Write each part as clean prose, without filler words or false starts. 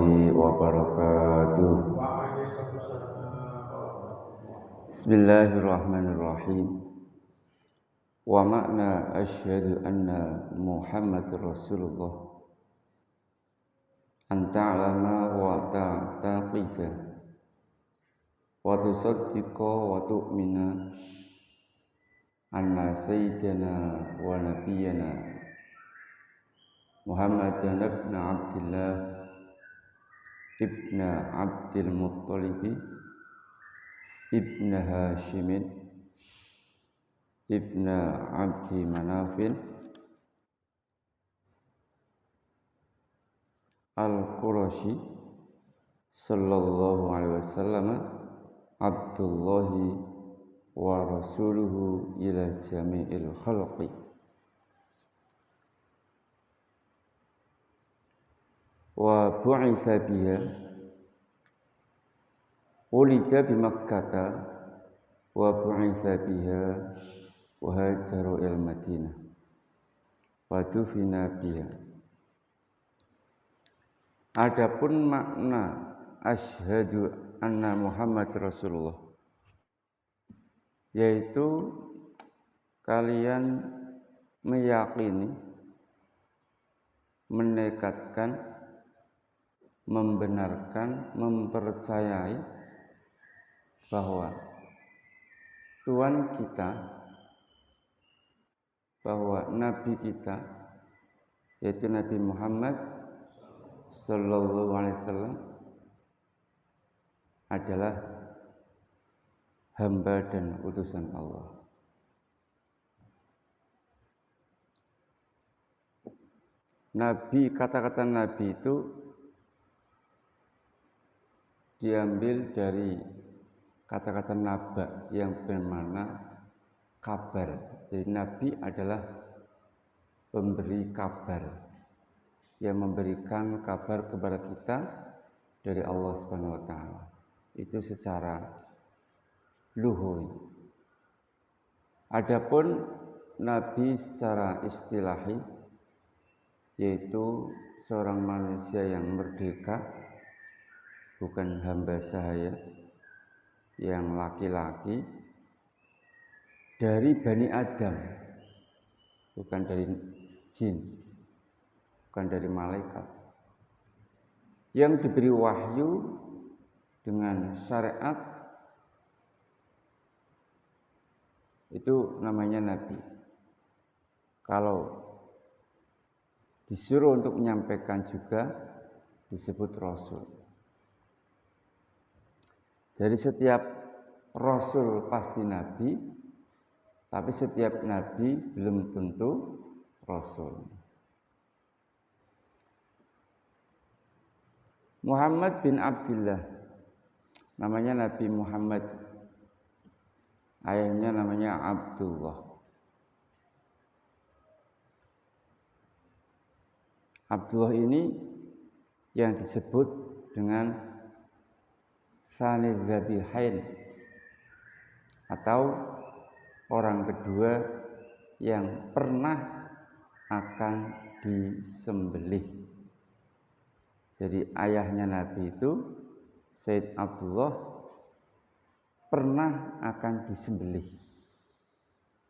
warahmatullahi wabarakatuh. Bismillahirrahmanirrahim. Wa makna asyhadu anna Muhammadar Rasulullah an ta'lama wa ta'taqida wa tusaddiqa wa tu'mina anna sayyidina wa nabiyyana Muhammadan ibn Abdillah ibn Abdul Muttalib ibn Hashim ibn Abdi Manafin Al-Qurashi sallallahu alaihi wasallam Abdullahi wa rasuluhu ila jami'il khalqi wa bu'itsa biha ulida bi Makkah wa bu'itsa biha wa hajara il Madinah wa dufina biha. Adapun makna asyhadu anna Muhammad Rasulullah, yaitu kalian meyakini, menekadkan, membenarkan, mempercayai bahwa Tuhan kita, bahwa Nabi kita, yaitu Nabi Muhammad sallallahu alaihi wasallam adalah hamba dan utusan Allah. Nabi, kata-kata Nabi itu diambil dari kata-kata naba yang bermakna kabar. Jadi Nabi adalah pemberi kabar, yang memberikan kabar kepada kita dari Allah Subhanahu wa taala. Itu secara luhuri. Adapun nabi secara istilahi, yaitu seorang manusia yang merdeka, bukan hamba sahaya, yang laki-laki dari Bani Adam, bukan dari jin, bukan dari malaikat, yang diberi wahyu dengan syariat, itu namanya nabi. Kalau disuruh untuk menyampaikan juga disebut rasul. Jadi setiap rasul pasti nabi, tapi setiap nabi belum tentu rasul. Muhammad bin Abdillah, namanya Nabi Muhammad, ayahnya namanya Abdullah. Abdullah ini yang disebut dengan Tsani Dzabihain, atau orang kedua yang pernah akan disembelih. Jadi ayahnya Nabi itu, Sayyid Abdullah, pernah akan disembelih,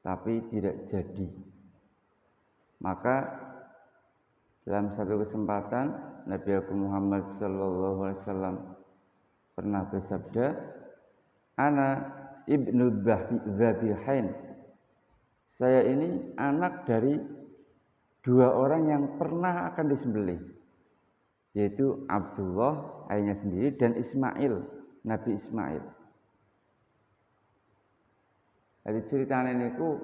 tapi tidak jadi. Maka dalam satu kesempatan Nabi Muhammad SAW pernah bersabda, Ana ibnu Dzabihain, saya ini anak dari dua orang yang pernah akan disembelih, yaitu Abdullah ayahnya sendiri dan Ismail, Nabi Ismail. Jadi ceritanya ini ku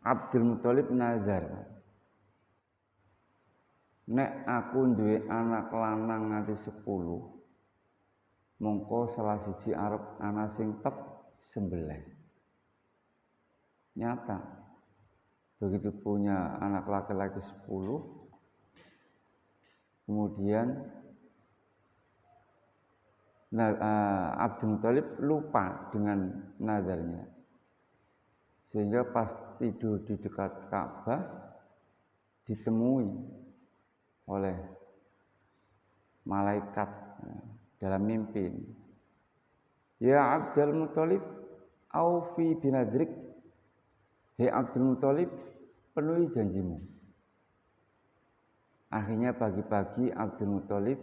Abdul Muttalib nazar, nek aku duwe anak lanang nganti 10, mongko salah siji arep ana sing tep sembelih. Nyata, begitu punya anak laki-laki 10, kemudian Abdul Muttalib lupa dengan nazarnya, sehingga pas tidur di dekat Ka'bah ditemui oleh malaikat dalam mimpi. Ya Abdul Muthalib, aufi binadrik. Hei Abdul Muthalib, penuhi janjimu. Akhirnya pagi-pagi Abdul Muthalib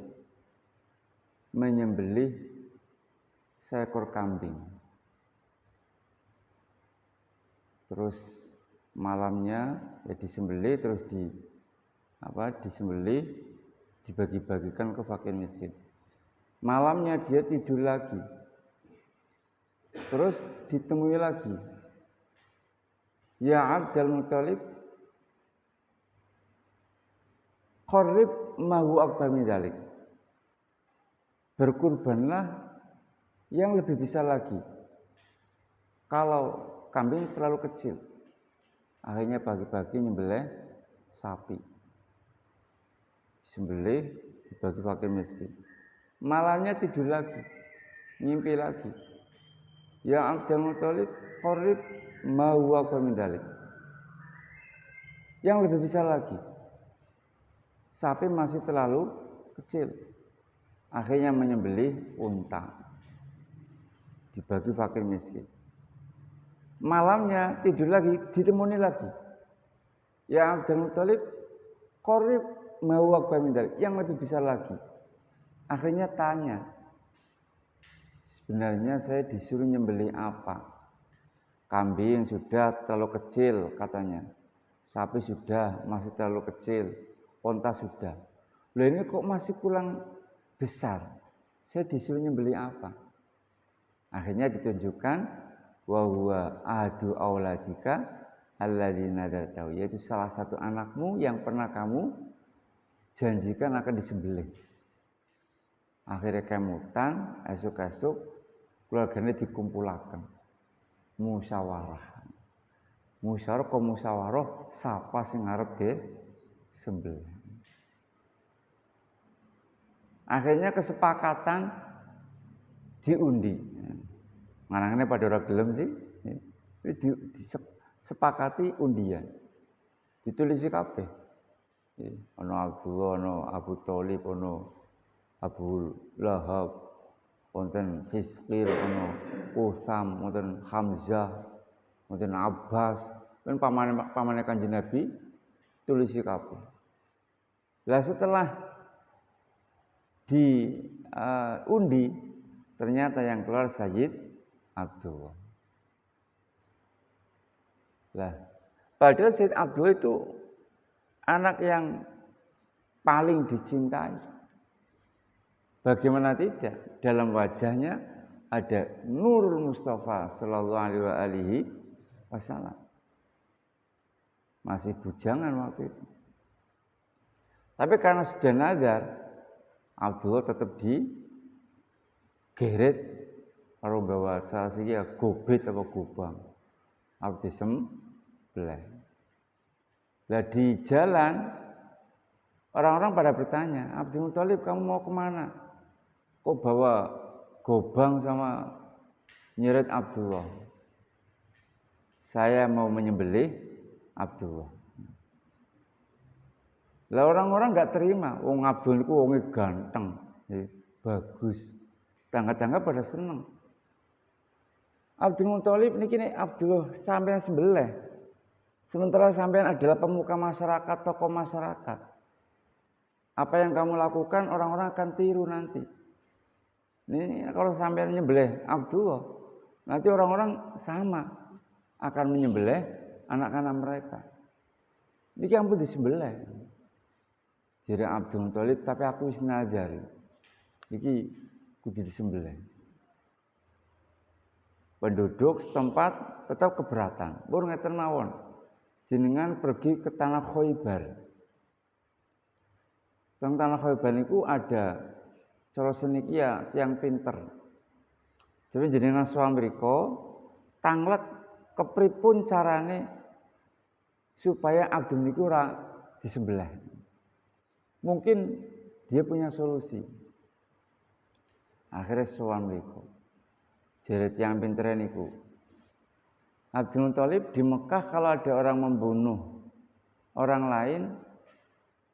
menyembelih seekor kambing. Terus malamnya ya disembelih, terus disembelih, dibagi-bagikan ke fakir miskin. Malamnya dia tidur lagi. Terus ditemui lagi. Ya Abdul Muthalib, qarrib mahu akbar min dzalik. Berkurbanlah yang lebih besar lagi. Kalau kambing terlalu kecil. Akhirnya pagi-pagi nyembelih sapi. Disembelih, dibagi fakir miskin. Malamnya tidur lagi, ngimpi lagi. Ya Abdul Muthalib, qarrib ma huwa akbar min dzalik. Yang lebih besar lagi. Sapi masih terlalu kecil. Akhirnya menyembelih unta. Dibagi fakir miskin. Malamnya tidur lagi, ditemuni lagi. Ya Abdul Muthalib, qarrib ma huwa akbar min dzalik. Yang lebih besar lagi. Akhirnya tanya, sebenarnya saya disuruh nyembelih apa? Kambing sudah terlalu kecil katanya. Sapi sudah masih terlalu kecil. Unta sudah. Loh ini kok masih kurang besar? Saya disuruh nyembelih apa? Akhirnya ditunjukkan wa huwa ahadu auladika alladzina nadartahu, yaitu salah satu anakmu yang pernah kamu janjikan akan disembelih. Akhirnya kemutan, esok-esok keluarganya dikumpulakan. Musyawarah sapa sing arep disembelih. Akhirnya kesepakatan diundi. Ngarangane pada ora gelem sih. Disepakati undian. Ditulisi kabeh. Ana Abdullah, ana Abu Thalib, ana Abu Lahab, wonten Hizqil, ana Utsam, wonten Hamzah, wonten Abbas, kan pamane Kanjeng Nabi tulisi kabeh. Lah setelah diundi ternyata yang keluar Sayyid Abdullah. Lah padahal Sayyid Abdullah itu anak yang paling dicintai. Bagaimana tidak? Dalam wajahnya ada Nurul Mustafa sallallahu alaihi wasallam. Masih bujangan waktu itu. Tapi karena sudah nazar, Abdullah tetap digeret karo gawa sasi ya gobet apa gobang. Arep disembelih. Lah di jalan orang-orang pada bertanya, Abdul Muthalib kamu mau kemana? Kok bawa gobang sama nyeret Abdullah? Saya mau menyembelih Abdullah. Lah orang-orang enggak terima, wong Abdul niku wonge ganteng, bagus. Tangga-tangga pada seneng. Abdul Muthalib niki nek Abdullah sampean sembelih. Sementara sampean adalah pemuka masyarakat, tokoh masyarakat. Apa yang kamu lakukan orang-orang akan tiru nanti. Ini kalau sampean nyembelih Abdullah, nanti orang-orang sama akan menyembelih anak-anak mereka. Niki ampun disembelih. Jadi Abdul Muthalib, tapi aku wis nazar. Niki kudu disembelih. Penduduk setempat tetap keberatan. Pun ngeten mawon. Jenengan pergi ke tanah Khaybar. Teng tanah Khaybar niku ada cara seniki ya tiyang pinter. Jadi jenengan sowan mriku tanglet kepripun carane supaya Abdul niku ora disembelih. Mungkin dia punya solusi. Akhirnya sowan mriku. Jere tiyang pinter niku. Abdul Muthalib di Mekah kalau ada orang membunuh orang lain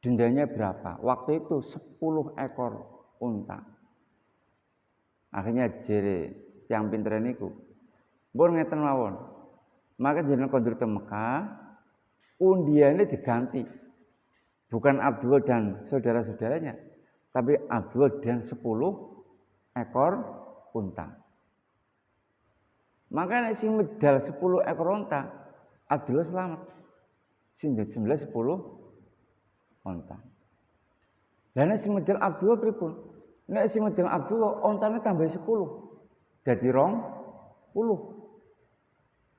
dendanya berapa? Waktu itu 10 ekor unta. Akhirnya jere tiang pinter niku mbon ngeten mawon. Maka jenengan kondur teng Mekah, undiannya diganti. Bukan Abdullah dan saudara-saudaranya, tapi Abdullah dan 10 ekor unta. Maka nek sing medal 10 ekor unta, Abdullah selamat. Sing jumlah 10 unta. Lah nek sing medal Abdullah pripun? Nek sing medal Abdullah untane tambah 10. Dadi 20.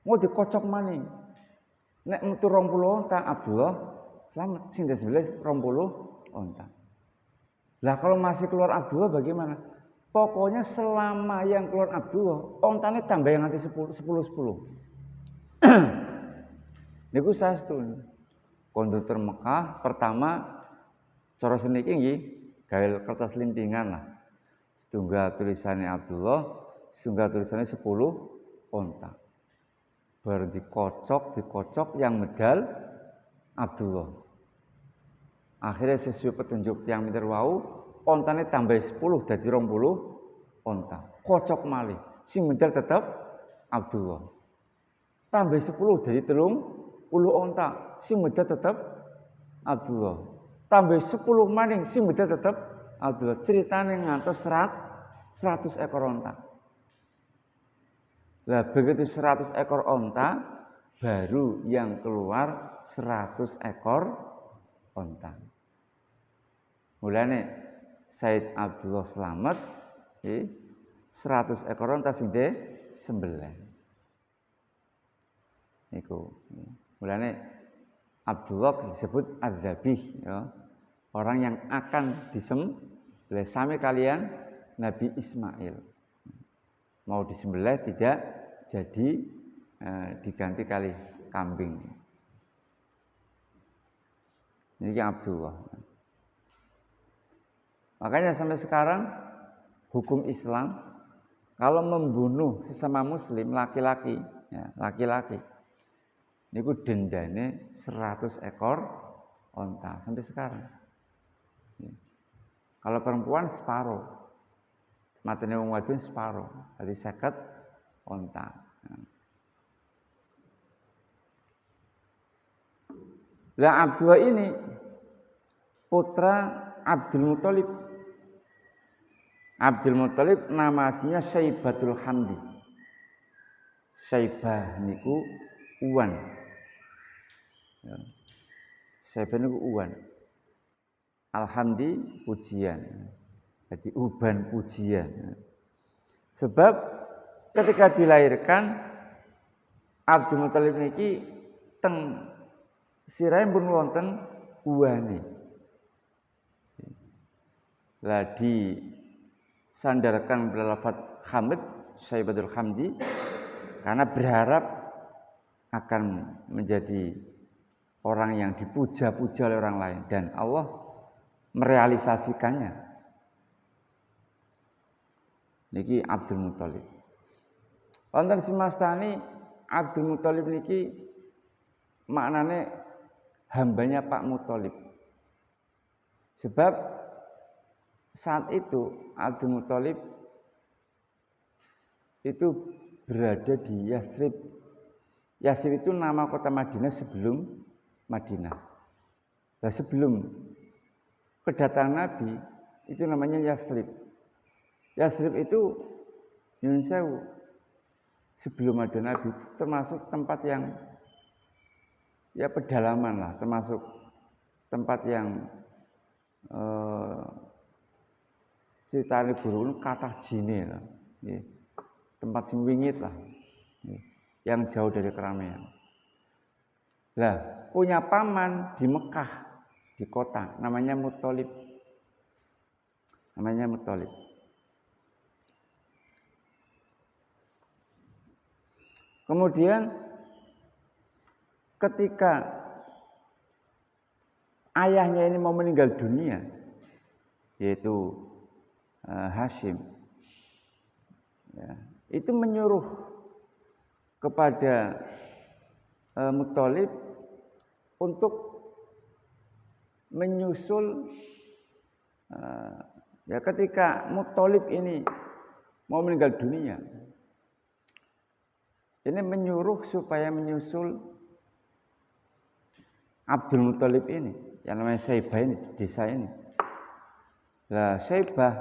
Mau dikocok maning. Nek metu 20 unta Abdullah selamat. Sing jumlah 20 unta. Lah kalau masih keluar Abdullah bagaimana? Pokoknya selama yang keluar Abdullah, ontane tambah yang nanti 10. Niku saestu. Konduktor Mekah pertama cara seniki nggih gawe kertas lintingan lah. Setunggal tulisannya Abdullah, setunggal tulisannya 10 onta. Baru dikocok yang medal Abdullah. Akhirnya sesuai petunjuk tiang meter wau, ontane tambah 10 dadi 20 onta. Kocok malih. Sing medal tetap Abdullah. Tambah 10 dadi 30 onta. Sing medal tetap Abdullah. Tambah 10 maning sing medal tetap Abdullah. Ceritane ngantos 100 ekor onta. Lah begitu 100 ekor onta, baru yang keluar 100 ekor onta. Mulane Said Abdullah selamat, 100 ekor onta sing disembelih. Niku. Mulane Abdullah disebut Az-Zabih, ya. Orang yang akan disembelih sami kalian Nabi Ismail. Mau disembelih tidak jadi diganti kali kambing. Ini Abdullah. Makanya sampai sekarang hukum Islam kalau membunuh sesama muslim laki-laki, ya, laki-laki niku dendane 100 ekor onta sampai sekarang. Ya. Kalau perempuan separuh, matane wong wadon separuh, dadi 50 onta. Ya. Lah Abdullah ini putra Abdul Muthalib. Abdul Muthalib nama aslinya Syaibatul Hamdi. Syaibah niku uwan. Ya. Syaibah niku uwan. Alhamdi pujian. Jadi uban pujian. Sebab ketika dilahirkan Abdul Muthalib niki teng sirahe pun wonten uwane. Lah di sandarkan berlafaz Hamid, Syaibatul Hamdi, karena berharap akan menjadi orang yang dipuja-puja oleh orang lain dan Allah merealisasikannya. Niki Abdul Muthalib. Wonten semastani Abdul Muthalib niki maknane hambanya Pak Muthalib. Sebab saat itu Abdul Muthalib itu berada di Yathrib. Yathrib itu nama kota Madinah sebelum Madinah. Nah, sebelum kedatangan Nabi itu namanya Yathrib. Yathrib itu Yunus Sewu sebelum ada Nabi itu termasuk tempat yang ya pedalaman lah, termasuk tempat yang ceritane guru kathah jine lah. Tempat sing wingit lah. Yang jauh dari keramaian. Lah, punya paman di Mekah, di kota, namanya Muthalib. Namanya Muthalib. Kemudian ketika ayahnya ini mau meninggal dunia, yaitu Hashim, ya, itu menyuruh kepada Muthalib untuk menyusul Ya ketika Muthalib ini mau meninggal dunia, ini menyuruh supaya menyusul Abdul Muthalib ini, yang namanya Syaibah ini di desa ini. Lah Syaibah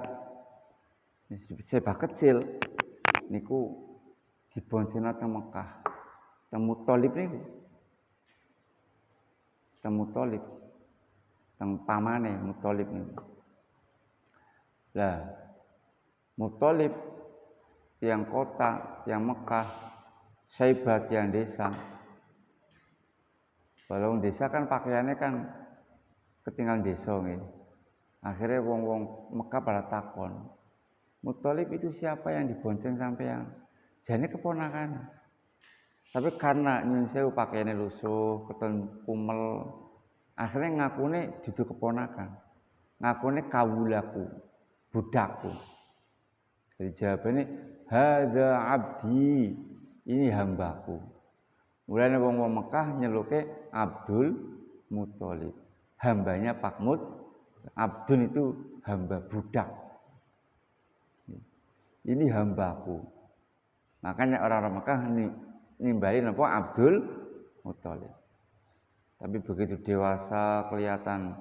kecil niku diboncengna teng Mekah. Teng Muthalib niku. Teng Muthalib. Teng pamane Muthalib niku. Lah Muthalib tiang kota, tiang Mekah, Syaibah tiang desa. Kalau desa kan pakaiannya kan ketinggalan desa nggih. Akhirnya wong-wong Mekah pada takon, Muthalib itu siapa yang dibonceng sampean? Jane keponakan. Tapi karena nyun sewu pakaiannya lusuh, keton kumel, akhirnya ngakune dudu keponakan. Ngakune kawulaku, budakku. Jadi jawabannya, hadza abdi, ini hambaku. Mulane wong-wong Mekah nyeluke Abdul Muthalib. Hambanya Pak Abdul itu hamba budak. Ini hambaku. Makanya orang-orang Mekah nimbali napa Abdul Muthalib. Tapi begitu dewasa, kelihatan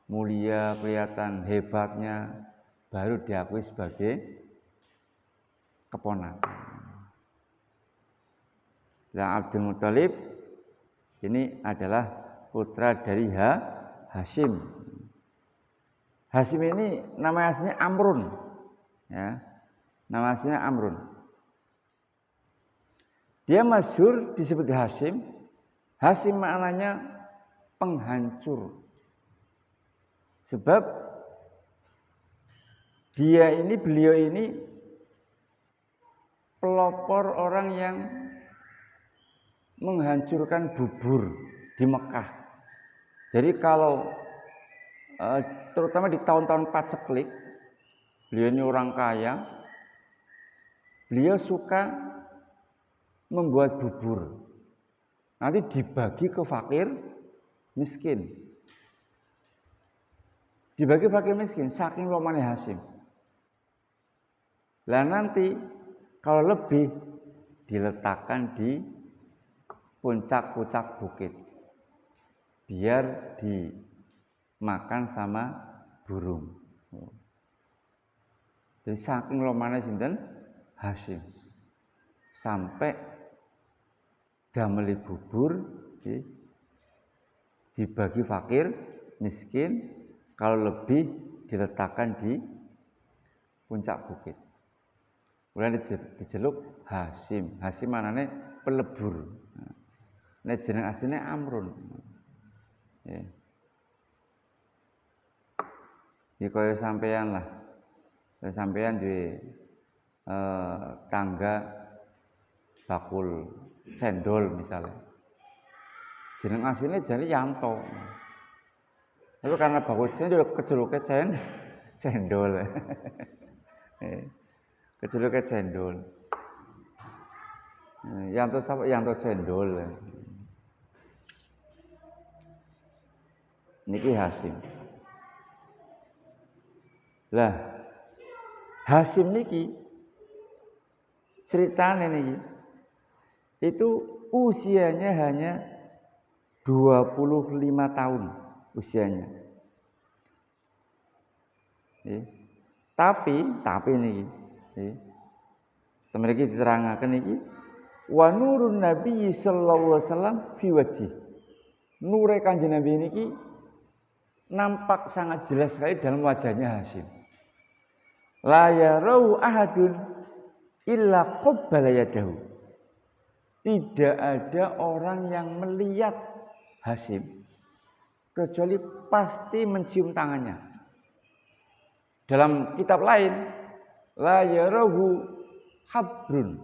mulia, kelihatan hebatnya, baru diakui sebagai keponakan. Nah, Abdul Muthalib ini adalah putra dari Hashim. Hashim ini nama aslinya Amrun, ya, nama aslinya Amrun. Dia masyhur disebut Hashim. Hashim maknanya penghancur. Sebab beliau ini pelopor orang yang menghancurkan bubur di Mekah. Jadi kalau terutama di tahun-tahun paceklik, beliau ini orang kaya, beliau suka membuat bubur. Nanti dibagi ke fakir miskin. Dibagi fakir miskin, saking lomane Hashim. Lah nanti kalau lebih diletakkan di puncak-puncak bukit. Biar dimakan sama burung. Jadi saking lomane sinten Hashim. Sampai dameli bubur dibagi fakir miskin, kalau lebih diletakkan di puncak bukit. Kemudian dijeluk Hashim. Hashim manane pelebur. Nek jeneng asline Amrun. Ya. Ya kaya sampean lah. Kaya sampean duwe tangga bakul cendol misalnya. Jeneng asline jane Yanto. Tapi karena bakul cendol kejuluke cendol. Kejuluke cendol. Yanto sapa? Yanto cendol. Niki Hashim. Lah Hashim niki ceritane niki itu usianya hanya 25 tahun usianya. Tapi niki temen iki diterangaken iki wa nurun nabi sallallahu alaihi wasallam fi wajhi. Nure Kanjeng Nabi niki nampak sangat jelas sekali dalam wajahnya Hashim. La yarau ahadun illa qabbala yadahu. Tidak ada orang yang melihat Hashim kecuali pasti mencium tangannya. Dalam kitab lain, la yarahu habrun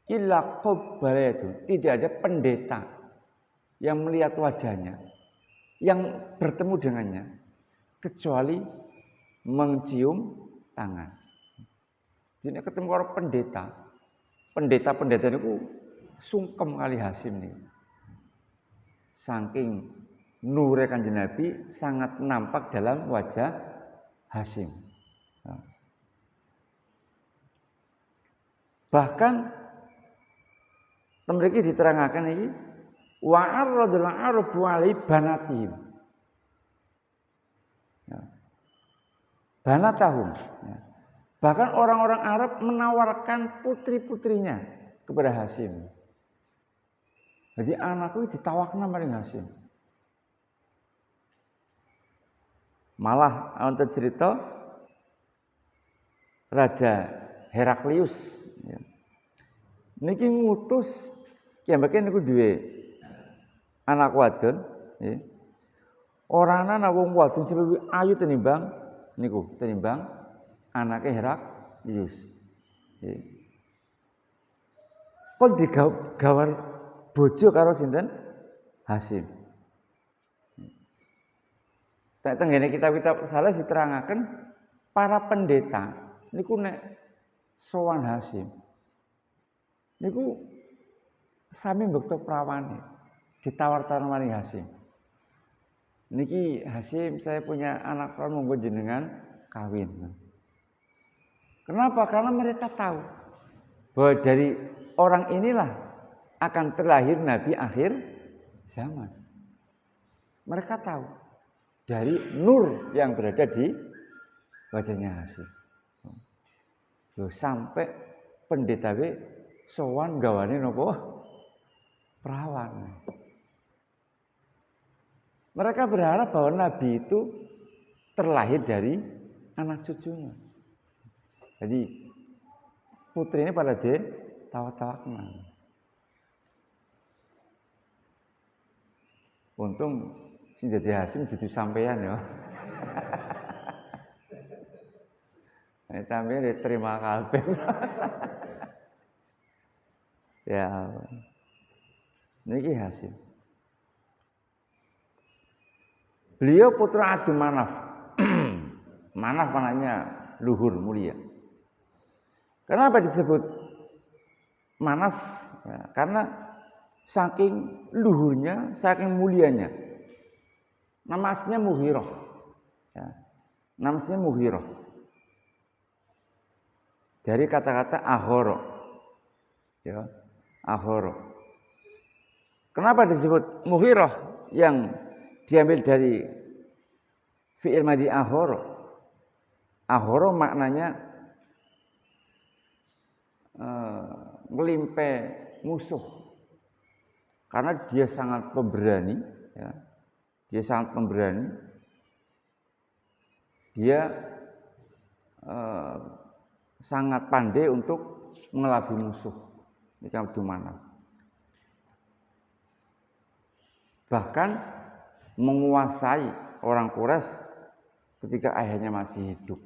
illa qabbala yadahu. Tidak ada pendeta yang melihat wajahnya, yang bertemu dengannya, kecuali mencium tangan. Jadi ketemu orang pendeta itu sungkem kali Hashim nih. Saking nure Kanjeng Nabi sangat nampak dalam wajah Hashim. Bahkan mriki diterangaken iki wa arradul arabu alai banatihim. Banatahum. Bahkan orang-orang Arab menawarkan putri-putrinya kepada Hasyim. Jadi anakku ditawakna maring Hasyim. Malah wonten cerita Raja Heraklius niki ngutus kiambake niku duwe anak wadon nggih. Ora ana wong wadon sing luwih ayu tinimbang anake Heraklius. Nggih. Kon digawar bojo karo sinten? Hasyim. Tak tenggene kitab-kitab saleh diterangaken para pendeta niku nek sowan Hasyim niku sami mbekta prawane ditawar-tawar maring Hasyim. Niki Hasyim, saya punya anak perawan, monggo jenengan kawin. Kenapa? Karena mereka tahu bahwa dari orang inilah akan terlahir Nabi akhir zaman. Mereka tahu dari nur yang berada di wajahnya Hasyim. Loh, sampai pendeta sowan gawane napa? Perawan. Mereka berharap bahwa Nabi itu terlahir dari anak cucunya. Jadi putri ini pada tawa-tawakna. Untung sing dadi Hasyim dudu sampean ya. Sampeyan diterima kabeh. Ya. Niki Hasyim. Beliau putra Abdul Manaf. Manaf maknanya luhur, mulia. Kenapa disebut Manaf? Ya, karena saking luhurnya, saking mulianya. Nama aslinya Mughirah. Ya, nama aslinya Mughirah. Dari kata-kata aghara. Ya, aghara. Kenapa disebut Mughirah yang diambil dari fi'il madhi aghara? Aghara maknanya ngelimpe musuh. Karena dia sangat pemberani, ya. Dia sangat pemberani. Dia sangat pandai untuk mengelabui musuh. Ini Abdul Manaf. Bahkan menguasai orang Quraisy ketika ayahnya masih hidup.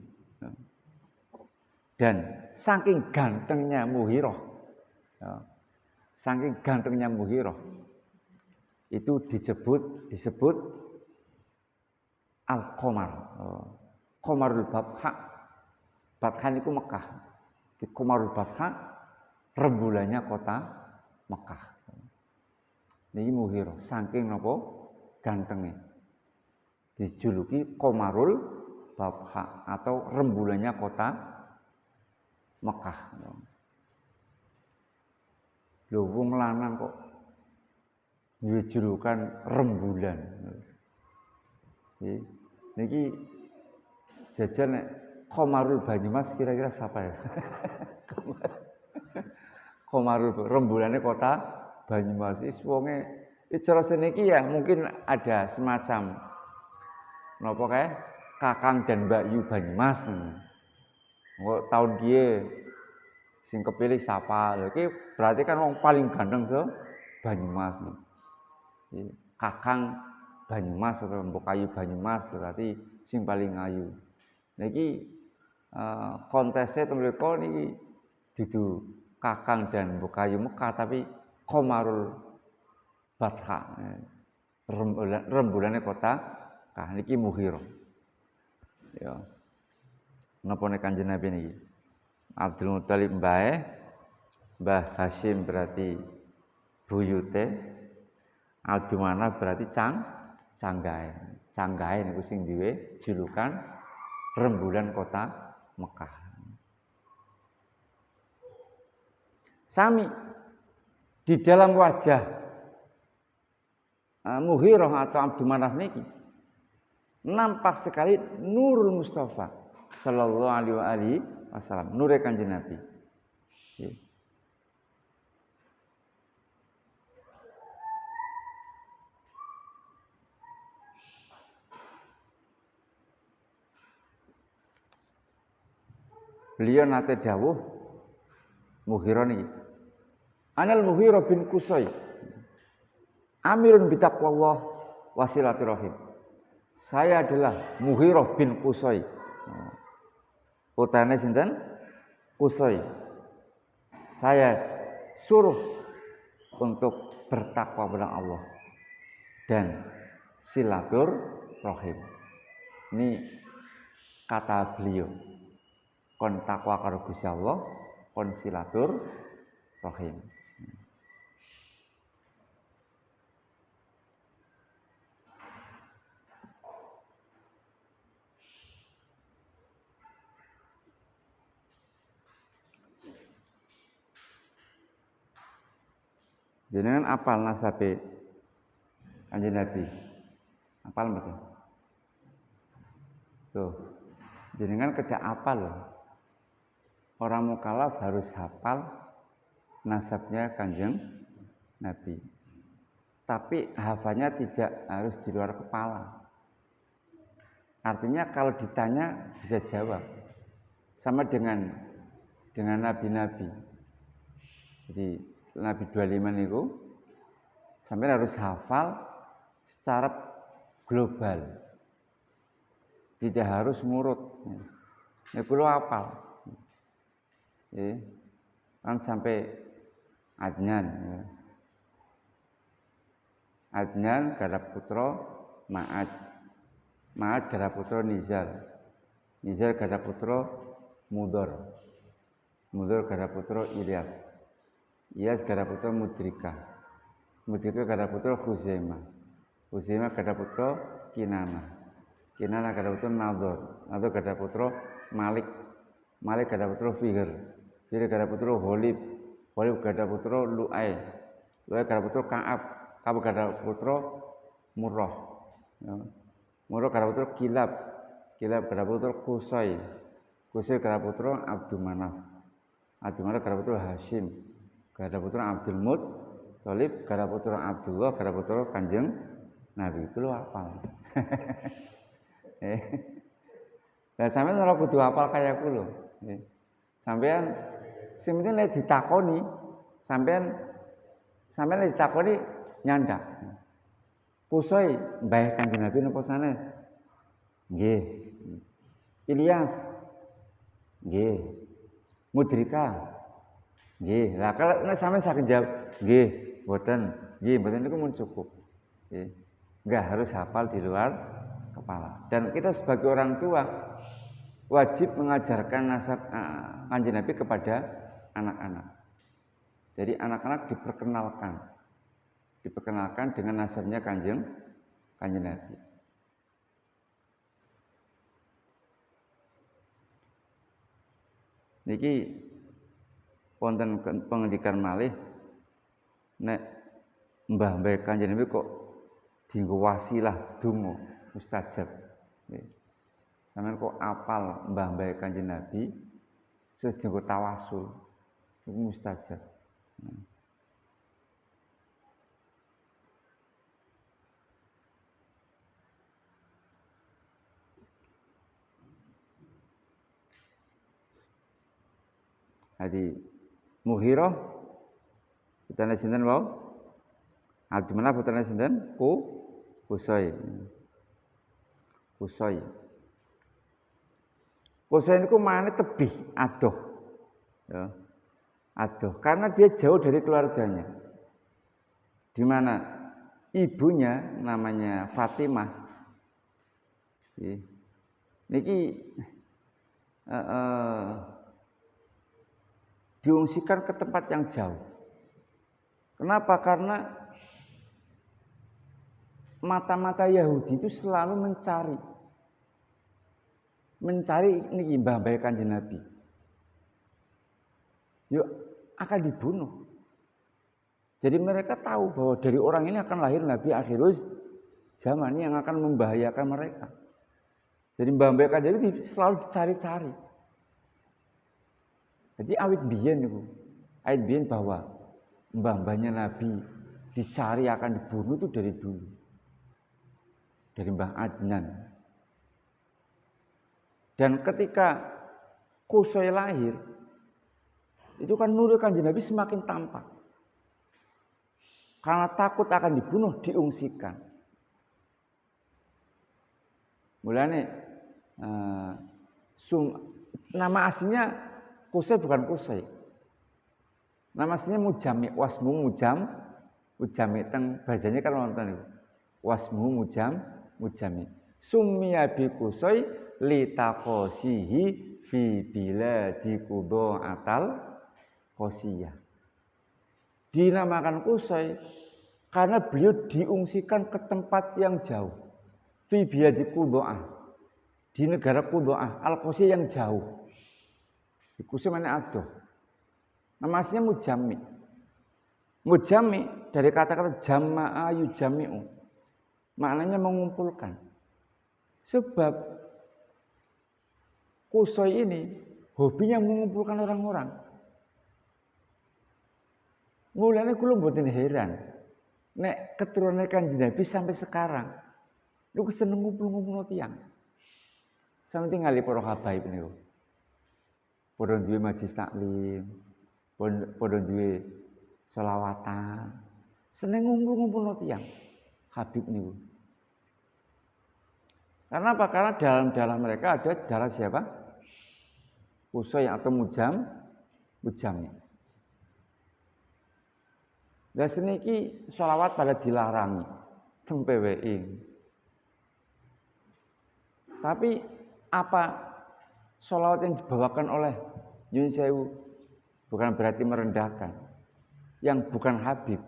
Dan saking gantengnya Mughirah, ya, saking gantengnya Mughirah, itu disebut Al-Qamar, Qamarul Batha. Batha itu Mekah. Di Qamarul Batha, rembulannya kota Mekah. Ini Mughirah, saking napa gantengnya. Dijuluki Qamarul Batha atau rembulannya kota Mekah. Lho wong lanang kok duwe julukan rembulan. Niki jajan nek Qamarul Banyumas kira-kira siapa ya? Qamarul rembulannya kota Banyumas. Is wonge cara seniki ya mungkin ada semacam napa kae Kakang dan Mbak Yu Banyumas. Kok tahun kiye sing kepilih siapa? Lha iki berarti kan wong paling ganteng Banyumas. Kakang Banyumas atau Mbok Ayu Banyumas berarti sing paling ayu. Niki kontesnya temriko niki dudu Kakang dan Mbok Ayu Mekah tapi Qamarul Batha. Rembulannya kota Mekah niki Mughirah. Ya. Napa nek Kanjeng Nabi niki? Abdul Muthalib mbae, Mbah Hasyim berarti buyute, Abdul Manaf berarti canggahe. Canggahe niku sing duwe julukan rembulan kota Mekah. Sami di dalam wajah Mughirah atau Abdul Manaf niki nampak sekali nurul Mustafa sallallahu alaihi wasallam, nur Kanjeng Nabi. Beliau nate dawuh Mughirah niki. Anal Mughirah bin Qusay. Amirun bitaqwallah wasilaturrahim. Saya adalah Mughirah bin Qusay. Utane sinten? Qusay. Saya suruh untuk bertakwa kepada Allah dan silaturrahim. Ini kata beliau. Kon takwa karo Gusti Allah, kon silaturrahim. Jenengan apal nasabe Kanjeng Nabi? Apal mboten? Tuh. Jenengan kedak apal loh. Orang mukallaf harus hafal nasabnya Kanjeng Nabi. Tapi hafalnya tidak harus di luar kepala. Artinya kalau ditanya bisa jawab. Sama dengan nabi-nabi. Jadi Nabi 25 niku sampai harus hafal secara global. Tidak harus murut. Ya kulo hafal. Kan sampai Adnan. Adnan garap putra Ma'ad. Ma'ad garap putra Nizar. Nizar garap putra Mudhar. Mudhar garap putra Ilyas. Ilyas garap putra Mudrika. Mudrika garap putra Khuzaimah. Khuzaimah garap putra Kinanah. Kinanah garap putra Nadhar. Nadhar garap putra Malik. Malik garap putra Fihr. Fihr garap putra Ghalib. Ghalib garap putra Lu'ay. Lu'ay garap putra Ka'ab. Ka'ab garap putra Murrah. Murrah garap putra Kilab. Kilab garap putra Qusay. Qusay garap putra Abdul Manaf. Abdul Manaf garap putra Hashim. Garap putra Abdul Muttalib. Garap putra Abdullah. Garap putra Kanjeng Nabi. Kulo hafal. Lah sampeyan ora kudu hafal kaya kulo. Sampeyan sing penting nek ditakoni, sampeyan nek ditakoni nyandak. Qusay mbah Kanjeng Nabi napa sanes? Nggih. Ilyas. Nggih. Mudrika. Nggih. Lah kalau nek sampeyan saged jawab, nggih, mboten. Nggih, mboten niku mun cukup. Nggih. Enggak harus hafal di luar kepala. Dan kita sebagai orang tua wajib mengajarkan nasab Kanjeng Nabi kepada anak-anak. Jadi anak-anak diperkenalkan dengan nasabnya Kanjeng Nabi. Niki wonten pengendikan malih nek mbah-mbah Kanjeng Nabi kok dienggo wasilah donga mustajab. Sampeyan kok apal mbah-mbah Kanjeng Nabi terus dienggo tawasul iku mustajab. Jadi Mughirah putane sinten wau? Abdul Manaf putane sinten? Qusay. Qusay niku mane tebih adoh. Ya. Adoh karena dia jauh dari keluarganya. Di mana ibunya namanya Fatimah. Niki diungsikan ke tempat yang jauh. Kenapa? Karena mata-mata Yahudi itu selalu mencari mencari niki mbah-mbah Kanjeng Nabi. Yuk akan dibunuh. Jadi mereka tahu bahwa dari orang ini akan lahir Nabi akhirus zaman yang akan membahayakan mereka. Jadi mbah-mbah Kanjeng Nabi selalu dicari-cari. Jadi awit biyen niku. Awit biyen bahwa mbah-mbahnya Nabi dicari akan dibunuh itu dari dulu. Dari Mbah Adnan. Dan ketika Qusay lahir, itu kan nurul Kanjeng Nabi semakin tampak. Karena takut akan dibunuh, diungsikan. Mulane nama aslinya Qusay bukan Qusay. Nama aslinya Mujami, wasmu mujami teng bajanya kan wonten niku. Wasmu mujami. Summiya bi Qusay li taqasihi fi biladi Qudaatal Qosiyah. Dinamakan Qusay karena beliau diungsikan ke tempat yang jauh. Fi biladi Qudaah. Di negara Qudaah, Al-Qosiyah yang jauh. Qusay mana adoh. Nama aslinya Mujami. Mujami dari kata-kata jama'a yujami'u. Maknanya mengumpulkan. Sebab Qusay ini hobinya mengumpulkan orang-orang. Mulane kula mboten heran nek keturunan Kanjeng Nabi sampai sekarang niku seneng ngumpul-ngumpul tiyang. Sampe tingali para habaib niku. Padha duwe majelis taklim, padha duwe selawatan. Seneng ngumpul-ngumpul tiyang habib niku. Karena apa? Karena dalam darah mereka ada darah siapa? Qusay atau Mujami. Lah seniki sholawat pada dilarangi teng PWI. Tapi apa sholawat yang dibawakan oleh Nyun Sewu bukan berarti merendahkan yang bukan Habib.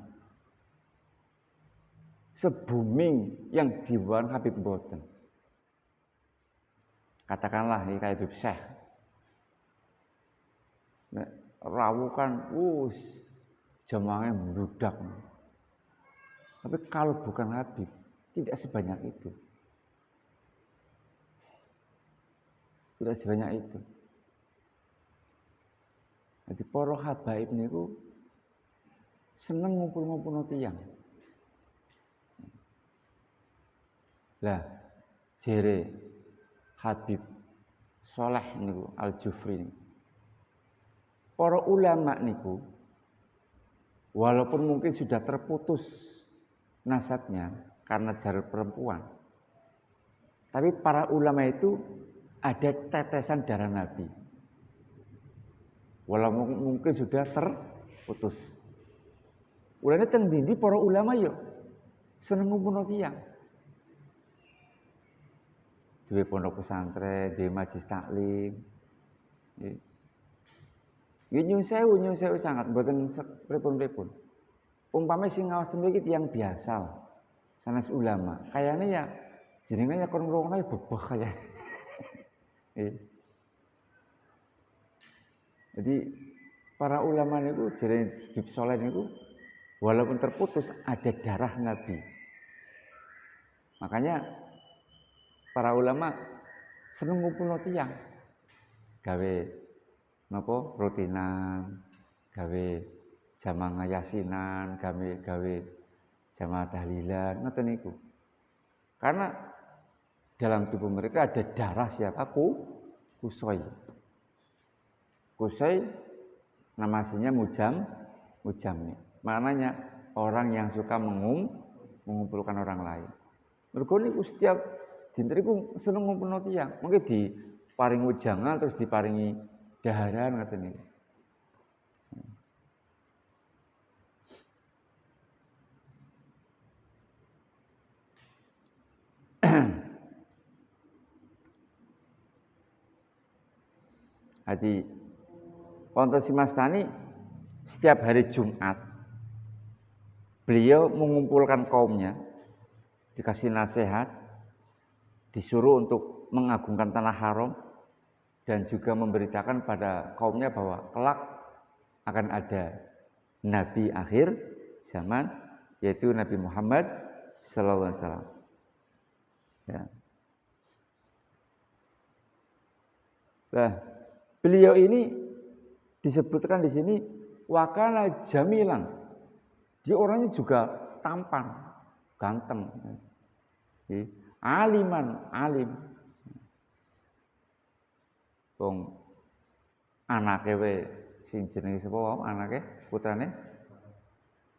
Sebuming yang dibawakan Habib mboten. Katakanlah ini kayak Habib Syekh. Nek rawukan jamaahnya membludak. Tapi kalau bukan Habib, tidak sebanyak itu. Tidak sebanyak itu. Jadi para habaib niku seneng ngumpul-ngumpul tiyang. Lah, jere Habib Saleh niku Al-Jufri. Para ulama niku walaupun mungkin sudah terputus nasabnya karena jalur perempuan. Tapi para ulama itu ada tetesan darah Nabi. Walaupun mungkin sudah terputus. Ulane teng ndi para ulama yo seneng ngumpulno tiyang. Duwe pondok pesantren, duwe majelis taklim. Nggih nyuwun sewu sangat mboten pripun-pripun. Umpame sing ngawas tembe iki tiyang biasa lah. Sanes ulama. Kayane ya jenenge ya kon ngrungokno ya bebeh kaya. Jadi para ulama niku jere Habib Saleh niku walaupun terputus ada darah Nabi. Makanya para ulama seneng ngumpulno tiyang. Gawe napa rutinan, gawe jamaah yasinan, gawe jamaah tahlilan, ngoten niku. Karena dalam tubuh mereka ada darah siapa? Qusay. Qusay nama aslinya Mujami. Maknanya orang yang suka mengumpulkan orang lain. Mergo niku setiap dinten iku seneng ngumpulno tiyang. Mungkin diparingi wejangan terus diparingi daharan ngoten niku. Hadi wonten si Mastani setiap hari Jumat beliau mengumpulkan kaumnya, dikasih nasihat, disuruh untuk mengagungkan tanah haram dan juga memberitakan pada kaumnya bahwa kelak akan ada nabi akhir zaman, yaitu Nabi Muhammad sallallahu alaihi wasallam. Ya. Nah, beliau ini disebutkan di sini wakana jamilan. Dia orangnya juga tampan, ganteng. Aliman, alim. Wong anake we sing jenenge sapa wae anake putrane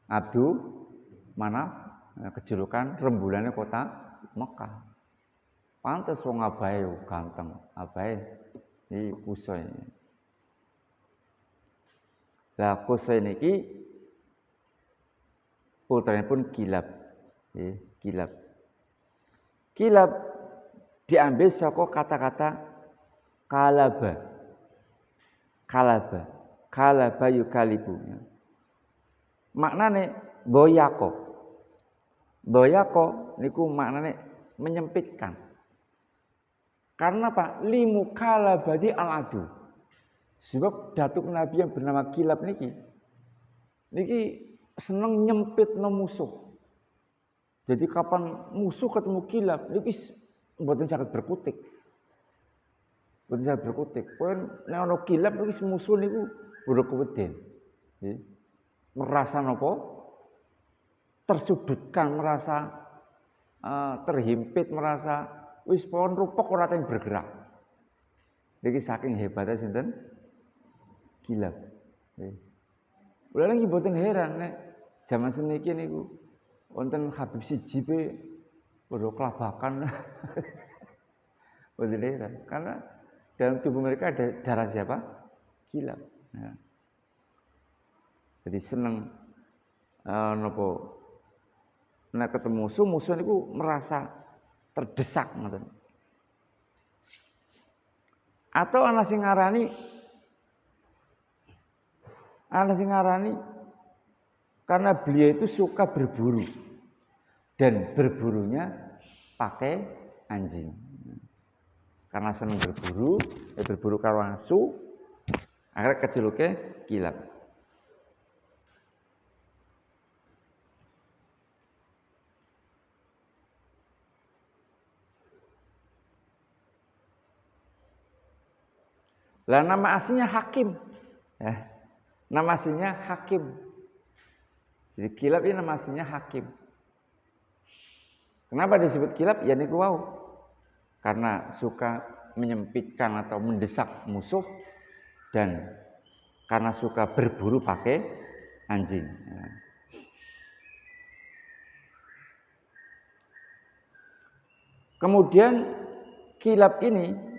Abdul Manaf, kejulukan rembulannya kota Mekah. Pantes wong abahe ganteng, abahe iki Qusay. Lah Qusay niki putranipun Kilab. Nggih, Kilab. Kilab diambil saka kata-kata kalaba. Kalaba. Kalaba yukalibu. Maknane doyako. Doyako niku maknane menyempitkan. Karena Pak limu kalabadi al-adu. Sebab datuk Nabi yang bernama Kilab niki seneng nyempit no musuh. Jadi kapan musuh ketemu Kilab niki mboten saged berkutik. Mboten saged berkutik. Pokoke nek ana Kilab niki musuh niku bodo keweden. Nggih. Merasa napa? Tersudutkan, merasa terhimpit, merasa wis pon rupek ora teng bergerak. Niki saking hebatnya sinten? Kilab. Lha niki mboten heran nek jaman seniki niku wonten Habib siji pe padha kelabakan. Mboten heran karena dalam tubuh mereka ada darah siapa? Kilab. Nah. Jadi seneng napa nek ketemu musuh niku merasa terdesak ngoten. Atau ana sing ngarani karena beliau itu suka berburu dan berburunya pakai anjing. Karena senang berburu karo asu, akhirnya kejuluke Kilab. Lah nama aslinya Hakim. Nama aslinya Hakim. Jadi Kilab ini nama aslinya Hakim. Kenapa disebut Kilab? Ya niku wau. Karena suka menyempitkan atau mendesak musuh dan karena suka berburu pakai anjing. Kemudian Kilab ini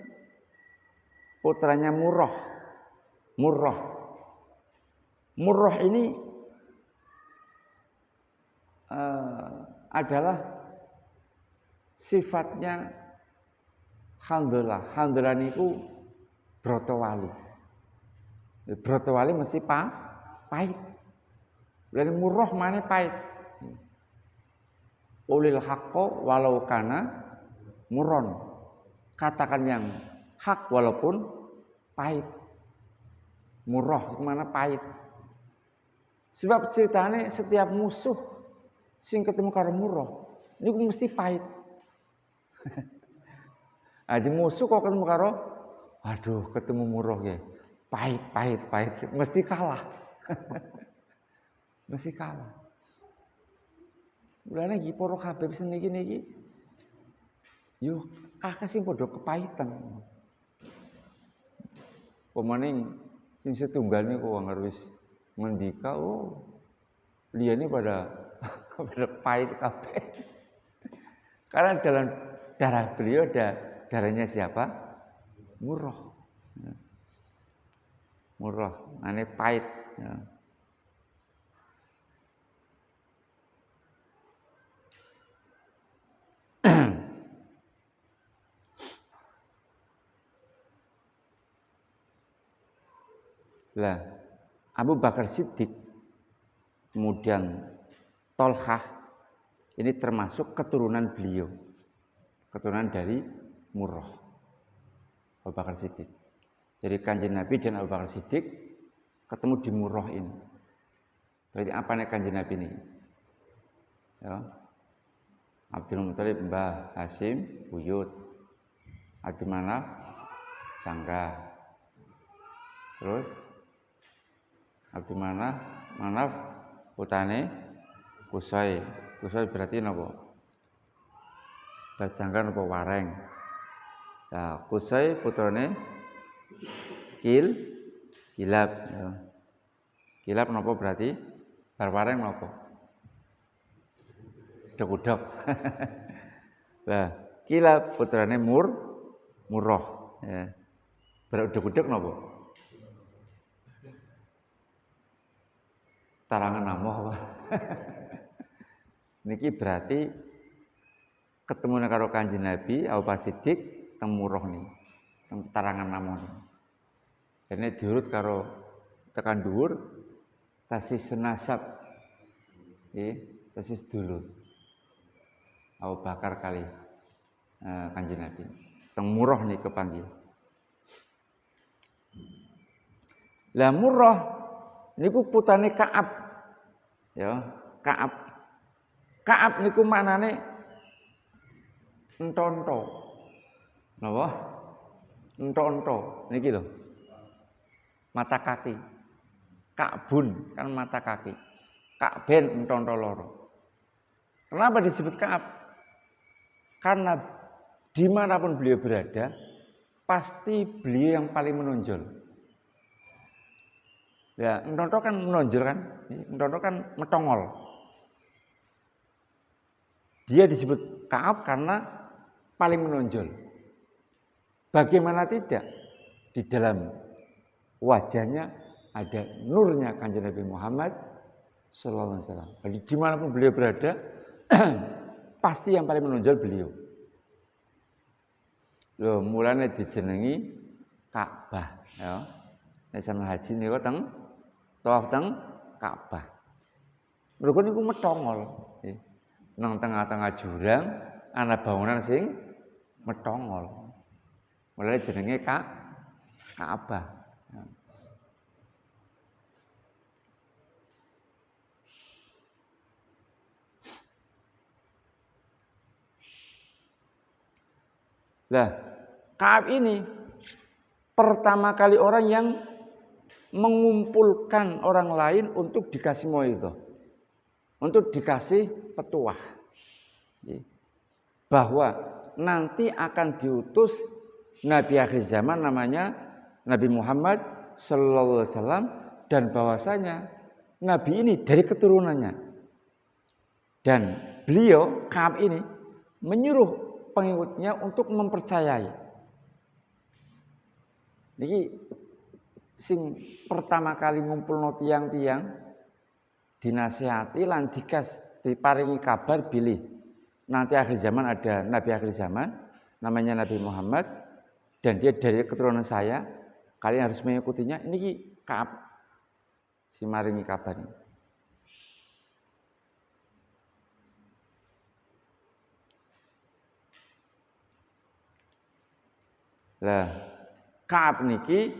putranya Murrah. Murrah ini adalah sifatnya Handalah. Handalah niku brotowali. Brotowali mesti pahit. Lalu Murrah mane pahit. Ulil haqqo walau kana murron. Katakan yang hak walaupun pahit. Murrah itu mana pahit. Sebab ceritanya setiap musuh sing ketemu karo Murrah niku mesti pahit. Di musuh kok ketemu karo waduh ketemu Murrah ya. Pahit, mesti kalah. Mesti kalah. Mulane iki para Habib seniki niki yo akeh sing padha kepahitan. Pemaning sing setunggal niku wong wis ngendika liyane pada pahit kabeh. Karena dalam darah beliau ada darahnya siapa? Murrah. Murrah, ane pahit. Ya. Lah, Abu Bakar Siddiq, kemudian Tolhah, ini termasuk keturunan beliau. keturunan dari Murrah, Abu Bakar Siddiq. Jadi Kanjeng Nabi dan Abu Bakar Siddiq ketemu di Murrah ini. Berarti apa nih Kanjeng Nabi ini? Ya. Abdul Muthalib Mbah Hasim buyut, Abdul Manaf jangga, terus Abdul Manaf putane Kusai berarti napa? Jangga napa wareng. Nah, Kusai putrane Kilab. Ya. Kilab napa berarti? Barwareng napa? Dek-udek. Nah, Kilab putrane Murrah. Ya. Berdek-udek napa? Tarangan namoh apa? Niki berarti ketemu karo Kanjeng Nabi Abu Bakar Siddiq teng Murrah niki. Teng tarangan namoh niki. Dene diurut karo tekan dhuwur tasis senasab. Tasis dulur. Abu Bakar kali Kanjeng Nabi. Teng Murrah niki kepanggih. Lah Murrah niku putane Ka'ab. Ya, Ka'ab. Ka'ab niku maknane entonto. Napa? Entonto niki lho. Mata kaki. Ka'bun kan mata kaki. Ka'ben entonto loro. Kenapa disebut Ka'ab? Karena dimanapun beliau berada, pasti beliau yang paling menonjol. Ya, entonto kan menonjol kan? Entonto kan metongol. Dia disebut Ka'ab karena paling menonjol. Bagaimana tidak? Di dalam wajahnya ada nurnya Kanjeng Nabi Muhammad sallallahu alaihi wasallam. Jadi dimanapun beliau berada, pasti yang paling menonjol beliau. Loh, mulanya dijenengi Ka'bah. Ya. Nek sampeyan haji niku teng tawaf teng Ka'bah. Mergo niku metongol. Nang tengah-tengah jurang ana bangunan sing metongol. Mulane jenenge Ka'bah. Lah, Ka'ab ini pertama kali orang yang mengumpulkan orang lain untuk dikasih mauidhah. Untuk dikasih petuah. Bahwa nanti akan diutus Nabi akhir zaman namanya Nabi Muhammad sallallahu alaihi wasallam dan bahwasanya Nabi ini dari keturunannya. Dan beliau Ka'ab ini menyuruh pengikutnya untuk mempercayai. Niki sing pertama kali ngumpulno tiang-tiang dinasihati lan diparingi kabar bilih nanti akhir zaman ada Nabi akhir zaman namanya Nabi Muhammad dan dia dari keturunan saya, kalian harus mengikutinya. Ini Ka'ab si maringi kabar ini. Lah Ka'ab niki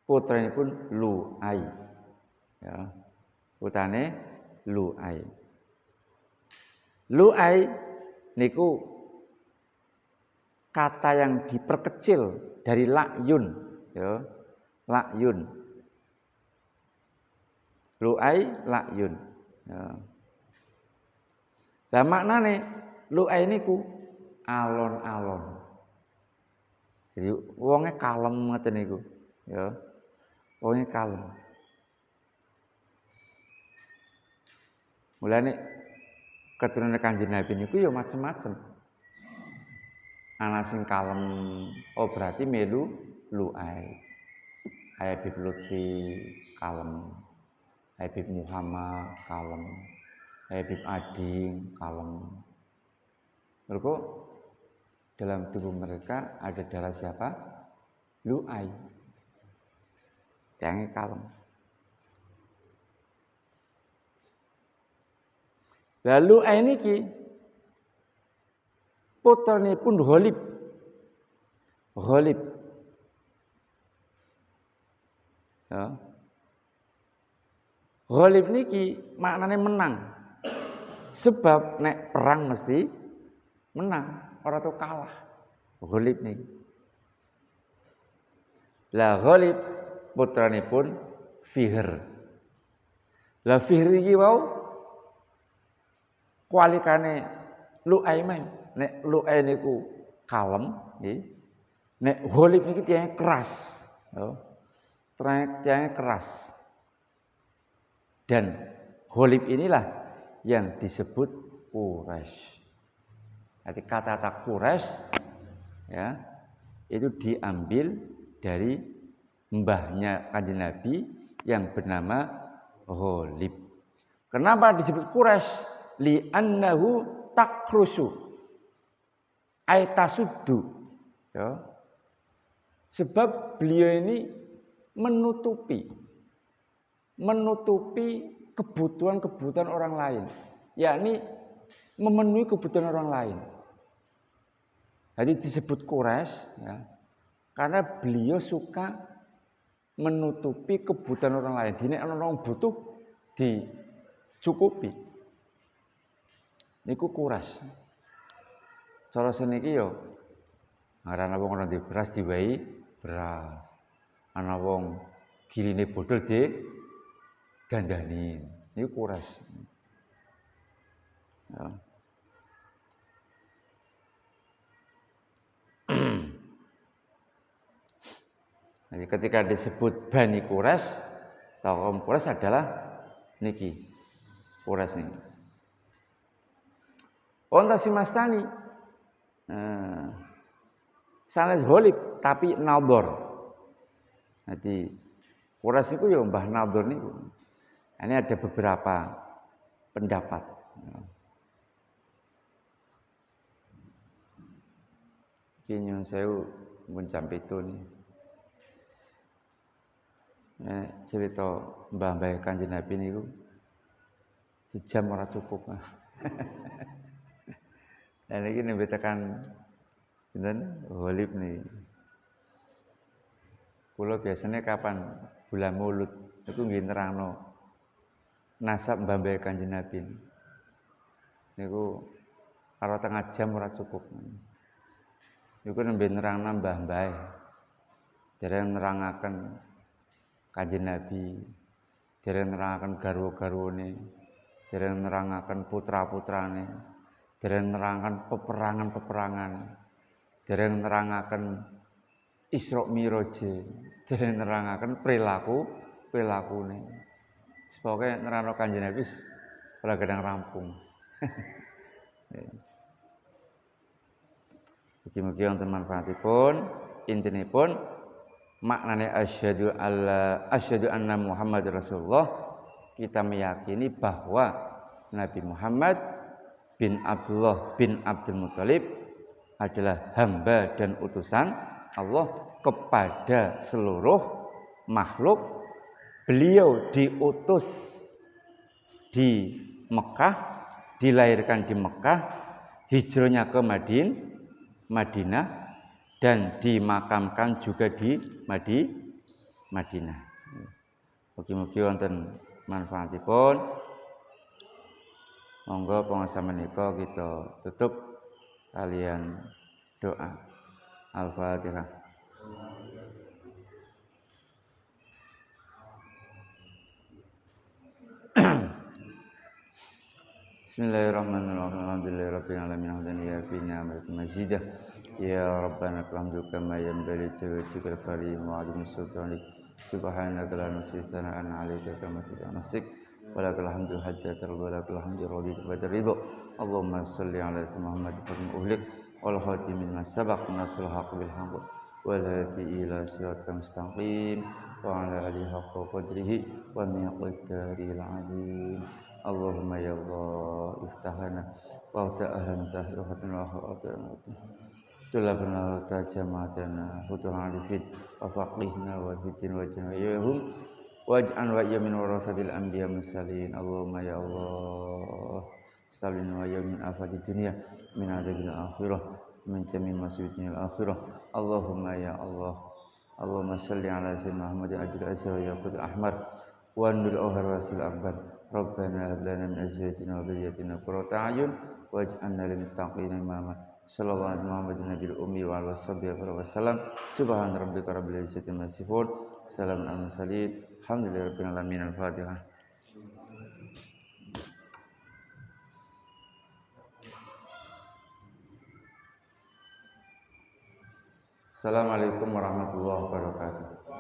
putranipun Lu'ai. Ya. Putrane Lu'ai. Lu'ai niku kata yang diperkecil dari la'yun, ya. La'yun. Lu'ai la'yun. Ya. Lah maknane Lu'ai niku alon-alon. Jadi wonge kalem ngoten niku, ya. Wonge kalem. Mulane keturunan Kanjeng Nabi niku ya macem-macem. Ana sing kalem, oh berarti melu Lu'ai. Habib Lutfi kalem. Habib Muhammad kalem. Habib Ading kalem. Mergo dalam tubuh mereka ada darah siapa? Lu'ai. Yang kalem. Lalu niki putranipun Ghalib. Ghalib. Ya. Ghalib niki maknane menang. Sebab nek perang mesti menang, ora tau kalah. Ghalib niki. Lah Ghalib putranipun Fihr. Lah Fihr iki wau kualikane Lu'ai. Nek Lu'ai niku kalem, nggih. Nek Ghalib niki tiyang keras. Ya. Tiyang keras. Dan Ghalib inilah yang disebut Quraisy. Jadi kata-kata Quraisy ya, itu diambil dari mbahnya Kanjeng Nabi yang bernama Ghalib. Kenapa disebut Quraisy? Li'annahu takrusu ay tasuddu. Ya. Sebab beliau ini menutupi kebutuhan orang lain, yakni memenuhi kebutuhan orang lain. Jadi disebut Quraisy ya, karena beliau suka menutupi kebutuhan orang lain. Dene orang butuh dicukupi. Niku Quraisy. Cara seniki yo ngarana wong ora beras diwehi beras. Ana wong girine bodol gandani. Niku Quraisy. Ya. Jadi ketika disebut Bani Quraisy, kaum Quraisy adalah niki. Quraisy niki. Onta Simastani. Sanes Ghalib tapi Nador. Jadi Quraisy itu ya Mbah Nador niku. Ini ada beberapa pendapat. Kinyon sewu mun jam 7 nih. Cerita mbah-mbah Kanjeng Nabi niku sejam ora cukup. Nah iki nembe tekan sinten Ghalib nih. Kula biasanya kapan bulan Maulud itu nggih nerangno nasab mbah-mbah Kanjeng Nabi. Niku karo tengah jam ora cukup. Niku nembe nerangno mbah-mbah. Dereng nerangaken Kanjeng Nabi, dereng nerangaken garwa-garwane, dereng nerangaken putra-putrane, dereng nerangaken peperangan-peperangan, dereng nerangaken Isra Mi'raj, dereng nerangaken perilaku-perilakune. Sepoke nerangno Kanjeng Nabi ora gedang rampung. Mugi-mugi wonten manfaatipun, intinipun maknane asyhadu anna Muhammad Rasulullah, kita meyakini bahwa Nabi Muhammad bin Abdullah bin Abdul Muthalib adalah hamba dan utusan Allah kepada seluruh makhluk. Beliau diutus di Mekah, dilahirkan di Mekah, hijrahnya ke Madinah dan dimakamkan juga di Madinah. Mugi-mugi wonten manfaatipun. Monggo pangasa menika kita tutup kalian doa. Al-Fatihah. Bismillahirrahmanirrahim. Alhamdulillahirabbil alamin. Hamdan ya fi ni'matil mazidah. Ya Rabbana alhamdu kama yanbaghi liwajhikal karim wa 'azimi sultanik. Subhanaka la nuhsi thana'an 'alaika kama nafsik. Wa lakal hamdu hatta tarda, wa lakal hamdu radita wa ridha. Allahumma shalli 'ala Muhammad wa uhlik wal khatimin sabaq nasrul haqq bil haqq wal hadi ila siratal mustaqim wa 'ala alihi haqqa qadrihi wa miqdaril 'azim. Allahumma ya Allah iftahana wa ta'ahanta rahmatana wa ta'ala tulabna tajamatana hutul arifin wa faqihna wa fitin wa jami'ahum waj'an wa yamin warasatil anbiya mursalin. Allahumma ya Allah salin wa min afati dunya min adzabil akhirah min jami masyiddil akhirah. Allahumma ya Allah, Allahumma salli ala sayyidina Muhammad ajil asra yaqut ahmar wa nul awhar wasil akbar. Rabbana hab lana min azwajina wa dhurriyyatina qurrata a'yun waj'alna lil muttaqina imama. Sallallahu alaihi Muhammadin nabiyil ummi wa ala sahbihi wa sallam. Subhana rabbika rabbil izzati amma yasifun. Salamun alal mursalin. Alhamdulillahi rabbil alamin. Al-Fatihah. Assalamualaikum warahmatullahi wabarakatuh.